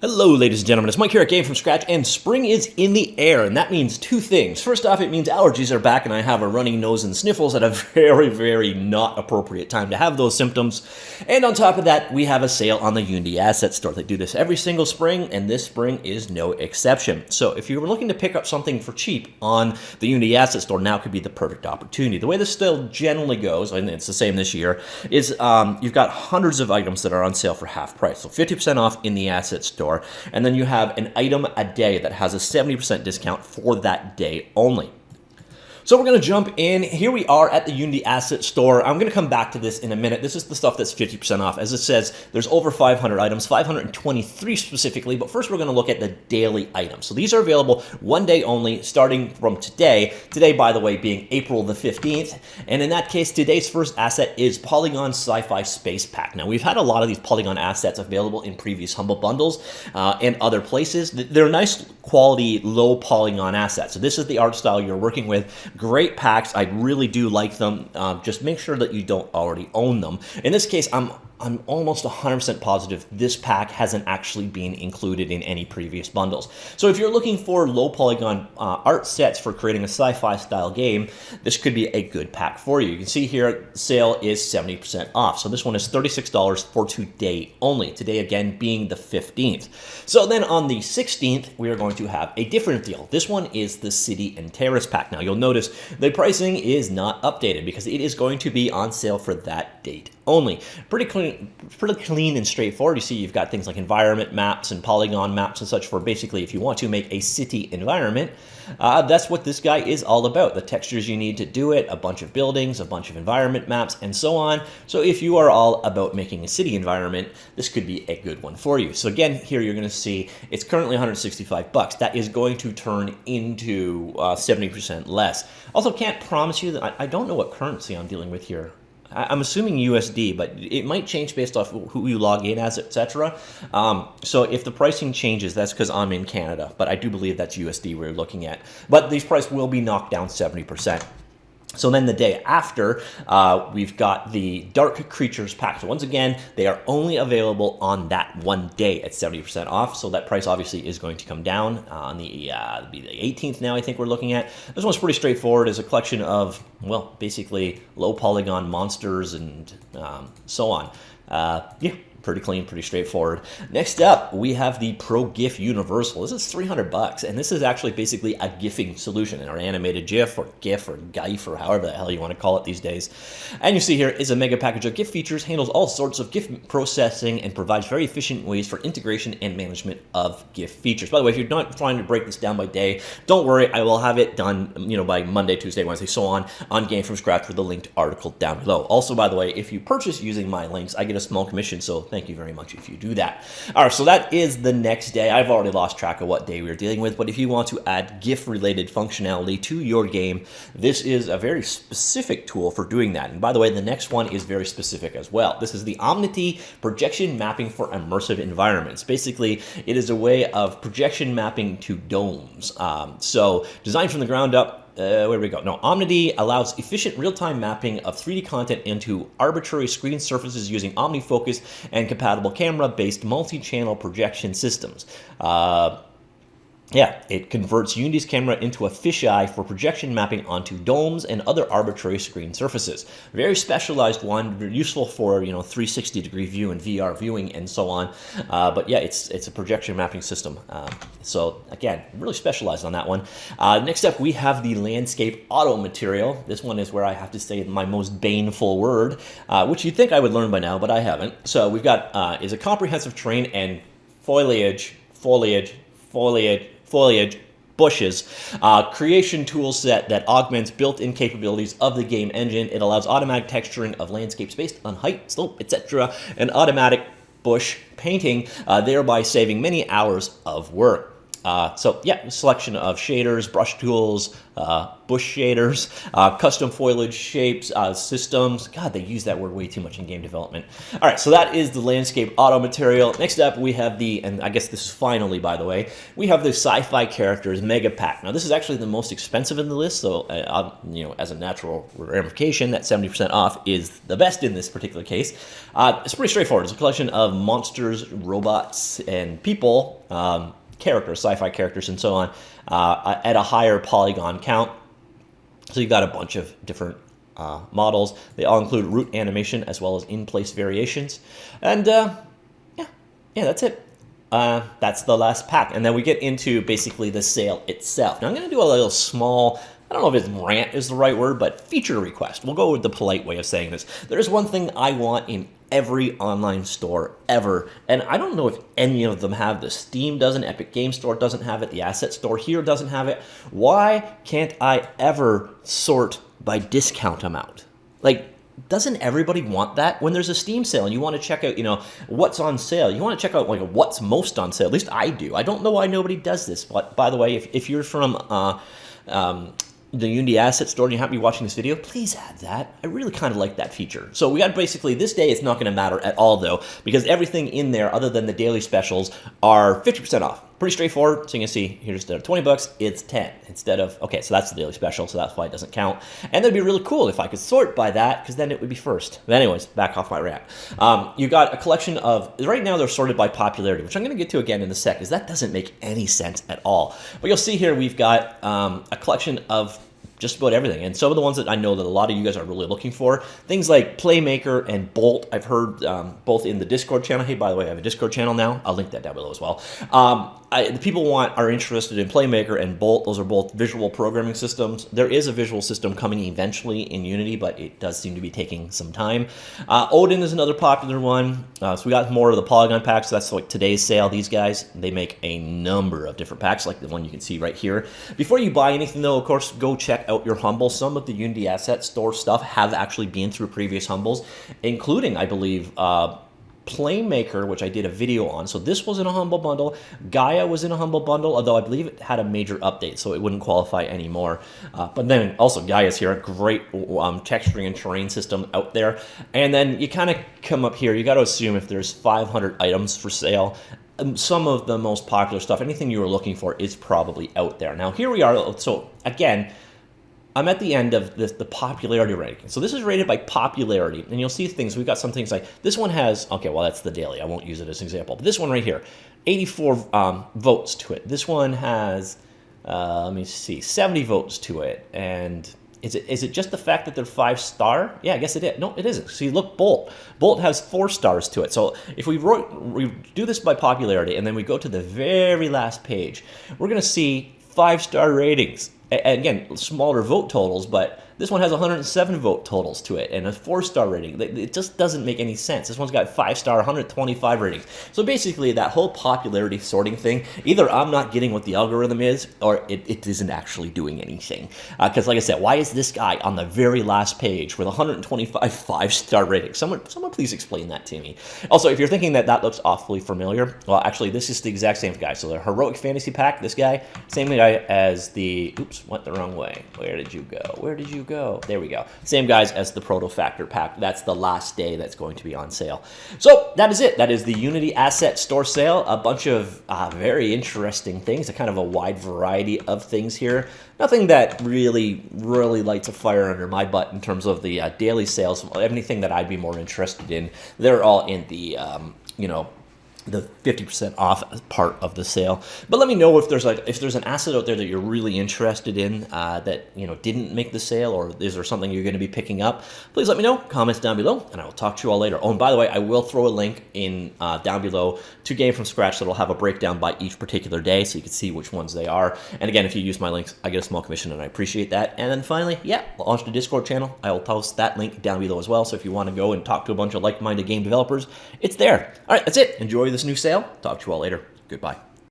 Hello, ladies and gentlemen. It's Mike here at Game From Scratch, and spring is in the air, and that means two things. First off, it means allergies are back, and I have a running nose and sniffles at a very, very not appropriate time to have those symptoms. And on top of that, we have a sale on the Unity Asset Store. They do this every single spring, and this spring is no exception. So if you were looking to pick up something for cheap on the Unity Asset Store, now could be the perfect opportunity. The way this still generally goes, and it's the same this year, is you've got hundreds of items that are on sale for half price. So 50% off in the Asset Store. And then you have an item a day that has a 70% discount for that day only. So we're going to jump in. Here we are at the Unity Asset Store. I'm going to come back to this in a minute. This is the stuff that's 50% off. As it says, there's over 500 items, 523 specifically, but first we're going to look at the daily items. So these are available one day only, starting from today. Today, by the way, being April the 15th. And in that case, today's first asset is Polygon Sci-Fi Space Pack. Now, we've had a lot of these Polygon assets available in previous Humble Bundles and other places. They're nice quality, low Polygon assets. So this is the art style you're working with. Great packs. I really do like them. Just make sure that you don't already own them. In this case, I'm almost 100% positive this pack hasn't actually been included in any previous bundles. So if you're looking for low polygon art sets for creating a sci-fi style game, this could be a good pack for you. You can see here, sale is 70% off. So this one is $36 for today only. Today, again, being the 15th. So then on the 16th, we are going to have a different deal. This one is the City and Terrace pack. Now, you'll notice the pricing is not updated because it is going to be on sale for that date only. Pretty clean and straightforward. You see you've got things like environment maps and polygon maps and such for basically if you want to make a city environment. That's what this guy is all about. The textures you need to do it, a bunch of buildings, a bunch of environment maps, and so on. So if you are all about making a city environment, this could be a good one for you. So again, here you're going to see it's currently 165 bucks. That is going to turn into 70% less. Also, can't promise you that I don't know what currency I'm dealing with here. I'm assuming USD, but it might change based off who you log in as, etc. So if the pricing changes, that's because I'm in Canada, but I do believe that's USD we're looking at. But these prices will be knocked down 70%. So then the day after, we've got the Dark Creatures pack. So once again, they are only available on that one day at 70% off. So that price obviously is going to come down on the 18th now, I think we're looking at. This one's pretty straightforward. It's a collection of, well, basically low polygon monsters and so on. Yeah. Pretty clean, pretty straightforward. Next up, we have the Pro Gif Universal. This is 300 bucks, and this is actually basically a gifting solution, or animated GIF, or GIF, or GIF, or however the hell you want to call it these days. And you see here is a mega package of GIF features, handles all sorts of GIF processing, and provides very efficient ways for integration and management of GIF features. By the way, if you're not trying to break this down by day, don't worry, I will have it done, by Monday, Tuesday, Wednesday, so on Game From Scratch with the linked article down below. Also, by the way, if you purchase using my links, I get a small commission, so thank you very much if you do that. All right, so that is the next day. I've already lost track of what day we are dealing with, but if you want to add GIF-related functionality to your game, this is a very specific tool for doing that. And by the way, the next one is very specific as well. This is the Omnity projection mapping for immersive environments. Basically, it is a way of projection mapping to domes. So designed from the ground up, where we go? No, Omnity allows efficient real-time mapping of 3D content into arbitrary screen surfaces using OmniFocus and compatible camera-based multi-channel projection systems. Yeah, it converts Unity's camera into a fisheye for projection mapping onto domes and other arbitrary screen surfaces. Very specialized one, useful for 360-degree view and VR viewing and so on. But yeah, it's a projection mapping system. So again, really specialized on that one. Next up, we have the landscape auto material. This one is where I have to say my most baneful word, which you'd think I would learn by now, but I haven't. So we've got is a comprehensive terrain and foliage, bushes, creation tool set that augments built-in capabilities of the game engine. It allows automatic texturing of landscapes based on height, slope, etc., and automatic bush painting, thereby saving many hours of work. So yeah, a selection of shaders, brush tools, bush shaders, custom foliage shapes, systems. God, they use that word way too much in game development. All right, so that is the landscape auto material. Next up, we have the, and I guess this is finally, by the way, we have the Sci-Fi characters mega pack. Now, this is actually the most expensive in the list, so as a natural ramification, that 70% off is the best in this particular case. It's pretty straightforward. It's a collection of monsters, robots, and people. Characters, sci-fi characters, and so on, at a higher polygon count. So you've got a bunch of different models. They all include root animation as well as in-place variations. And yeah, that's it. That's the last pack. And then we get into basically the sale itself. Now I'm going to do a little small, I don't know if it's rant is the right word, but feature request. We'll go with the polite way of saying this. There's one thing I want in every online store ever, and I don't know if any of them have this. Steam doesn't, Epic Game Store doesn't have it, the Asset Store here doesn't have it. Why can't I ever sort by discount amount? Like, doesn't everybody want that? When there's a Steam sale and you want to check out, what's on sale, you want to check out like what's most on sale. At least I do. I don't know why nobody does this, but by the way, if you're from the Unity Asset Store and you happen to be watching this video, please add that. I really kind of like that feature. So we got basically this day, it's not going to matter at all though, because everything in there other than the daily specials are 50% off. Pretty straightforward. So you can see here, instead of 20 bucks, it's 10 instead of, okay, so that's the daily special, so that's why it doesn't count. And that'd be really cool if I could sort by that, because then it would be first. But anyways, back off my rant. You got a collection of, right now they're sorted by popularity, which I'm going to get to again in a sec, because that doesn't make any sense at all. But you'll see here we've got a collection of just about everything. And some of the ones that I know that a lot of you guys are really looking for, things like Playmaker and Bolt, I've heard both in the Discord channel. Hey, by the way, I have a Discord channel now. I'll link that down below as well. The people are interested in Playmaker and Bolt. Those are both visual programming systems. There is a visual system coming eventually in Unity, but it does seem to be taking some time. Odin is another popular one. So we got more of the Polygon Packs. So that's like today's sale. These guys, they make a number of different packs, like the one you can see right here. Before you buy anything, though, of course, go check out your Humble. Some of the Unity Asset Store stuff have actually been through previous Humbles, including, I believe, Playmaker, which I did a video on. So this was in a Humble bundle. Gaia was in a Humble bundle, although I believe it had a major update, so it wouldn't qualify anymore. But then also Gaia's here, a great texturing and terrain system out there. And then you kind of come up here, you got to assume if there's 500 items for sale, some of the most popular stuff, anything you were looking for is probably out there. Now here we are. So again, I'm at the end of the popularity ranking. So this is rated by popularity, and you'll see things. We've got some things like, this one has, okay, well, that's the daily. I won't use it as an example. But this one right here, 84 votes to it. This one has, let me see, 70 votes to it. And is it just the fact that they're 5-star? Yeah, I guess it is. No, it isn't. See, look, Bolt. Bolt has 4 stars to it. So if we do this by popularity, and then we go to the very last page, we're going to see 5-star ratings. Again, smaller vote totals, but this one has 107 vote totals to it and a 4-star rating. It just doesn't make any sense. This one's got 5-star, 125 ratings. So basically, that whole popularity sorting thing, either I'm not getting what the algorithm is, or it isn't actually doing anything. Because like I said, why is this guy on the very last page with 125 5-star ratings? Someone please explain that to me. Also, if you're thinking that looks awfully familiar, well, actually, this is the exact same guy. So the Heroic Fantasy Pack, this guy, same guy as the, oops, went the wrong way. Where did you go? Where did you go? There we go. Same guys as the Proto Factor Pack. That's the last day that's going to be on sale. So that is it. That is the Unity Asset Store sale. A bunch of very interesting things, a kind of a wide variety of things here. Nothing that really lights a fire under my butt in terms of the daily sales. Anything that I'd be more interested in, they're all in the, the 50% off part of the sale. But let me know if there's an asset out there that you're really interested in that didn't make the sale, or is there something you're going to be picking up? Please let me know. Comments down below, and I will talk to you all later. Oh, and by the way, I will throw a link in down below to Game from Scratch that'll have a breakdown by each particular day, so you can see which ones they are. And again, if you use my links, I get a small commission, and I appreciate that. And then finally, yeah, launch the Discord channel. I will post that link down below as well. So if you want to go and talk to a bunch of like-minded game developers, it's there. All right, that's it. Enjoy this new sale. Talk to you all later. Goodbye.